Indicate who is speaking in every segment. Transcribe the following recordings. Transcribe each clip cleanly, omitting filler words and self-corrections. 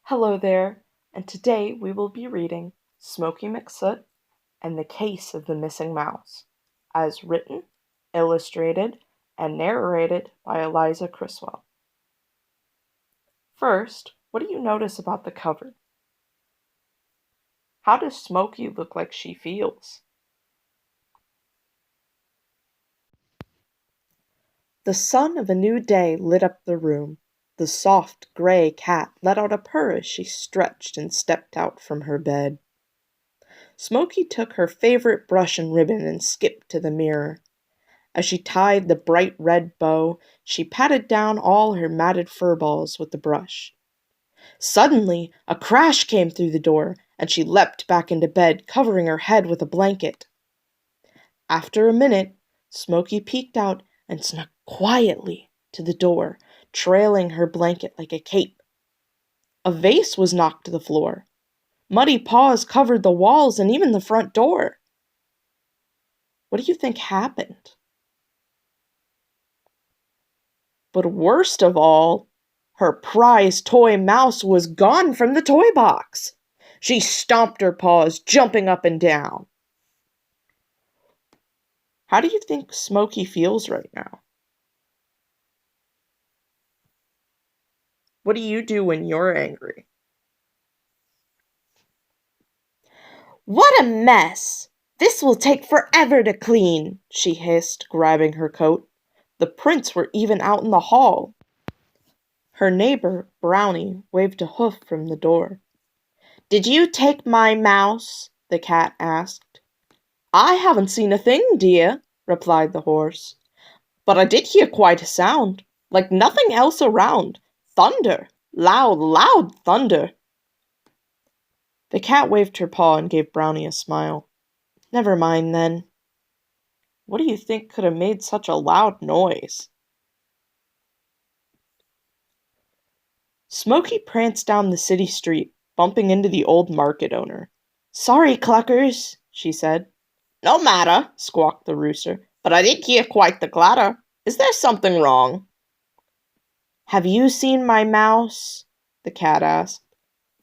Speaker 1: Hello there, and today we will be reading Smokey McSoot and the Case of the Missing Mouse, as written, illustrated, and narrated by Eliza Criswell. First, what do you notice about the cover? How does Smokey look like she feels? The sun of a new day lit up the room. The soft, gray cat let out a purr as she stretched and stepped out from her bed. Smokey took her favorite brush and ribbon and skipped to the mirror. As she tied the bright red bow, she patted down all her matted fur balls with the brush. Suddenly, a crash came through the door, and she leapt back into bed, covering her head with a blanket. After a minute, Smokey peeked out and snuck quietly to the door, trailing her blanket like a cape. A vase was knocked to the floor. Muddy paws covered the walls and even the front door. What do you think happened? But worst of all, her prized toy mouse was gone from the toy box. She stomped her paws, jumping up and down. How do you think Smokey feels right now? What do you do when you're angry?
Speaker 2: What a mess! This will take forever to clean, she hissed, grabbing her coat.
Speaker 1: The prints were even out in the hall. Her neighbor, Brownie, waved a hoof from the door.
Speaker 2: Did you take my mouse? The cat asked.
Speaker 1: I haven't seen a thing, dear, replied the horse. But I did hear quite a sound, like nothing else around. Thunder, loud, loud thunder. The cat waved her paw and gave Brownie a smile. Never mind, then. What do you think could have made such a loud noise? Smokey pranced down the city street, bumping into the old market owner.
Speaker 2: Sorry, Cluckers, she said.
Speaker 1: No matter, squawked the rooster, but I did hear quite the clatter. Is there something wrong?
Speaker 2: Have you seen my mouse? The cat asked.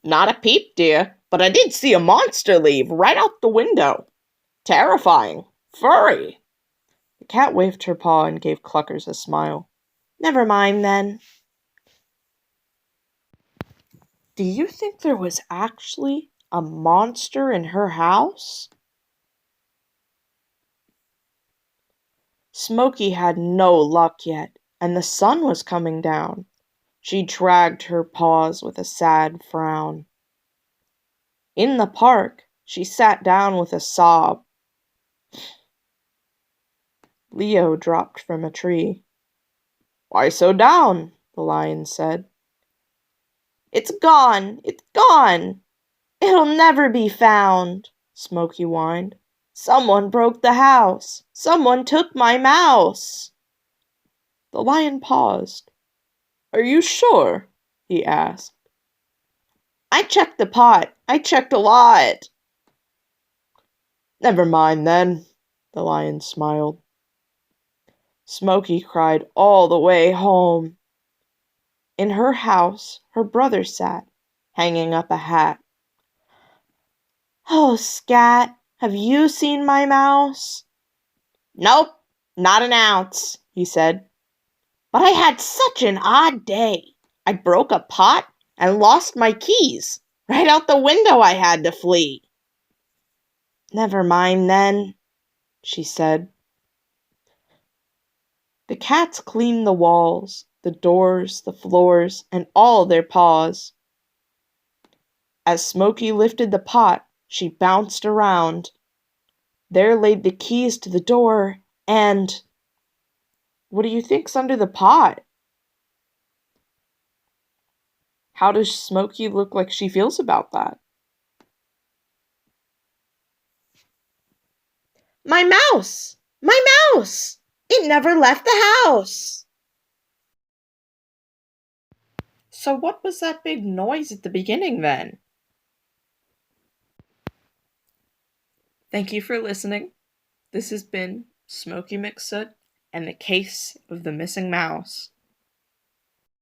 Speaker 1: Not a peep, dear, but I did see a monster leave right out the window. Terrifying. Furry. The cat waved her paw and gave Cluckers a smile.
Speaker 2: Never mind, then.
Speaker 1: Do you think there was actually a monster in her house? Smokey had no luck yet, and the sun was coming down. She dragged her paws with a sad frown. In the park, she sat down with a sob. Leo dropped from a tree. Why so down? The lion said.
Speaker 2: It's gone! It's gone! It'll never be found, Smokey whined. Someone broke the house. Someone took my mouse.
Speaker 1: The lion paused. Are you sure? He asked.
Speaker 2: I checked the pot. I checked a lot.
Speaker 1: Never mind, then, the lion smiled. Smokey cried all the way home. In her house, her brother sat, hanging up a hat.
Speaker 2: Oh, Scat, have you seen my mouse?
Speaker 1: Nope, not an ounce, he said.
Speaker 2: But I had such an odd day. I broke a pot and lost my keys. Right out the window I had to flee.
Speaker 1: Never mind, then, she said. The cats cleaned the walls, the doors, the floors, and all their paws. As Smokey lifted the pot, she bounced around. There laid the keys to the door, and what do you think's under the pot? How does Smokey look like she feels about that?
Speaker 2: My mouse! My mouse! It never left the house!
Speaker 1: So what was that big noise at the beginning then? Thank you for listening. This has been Smokey McSoot and the Case of the Missing Mouse.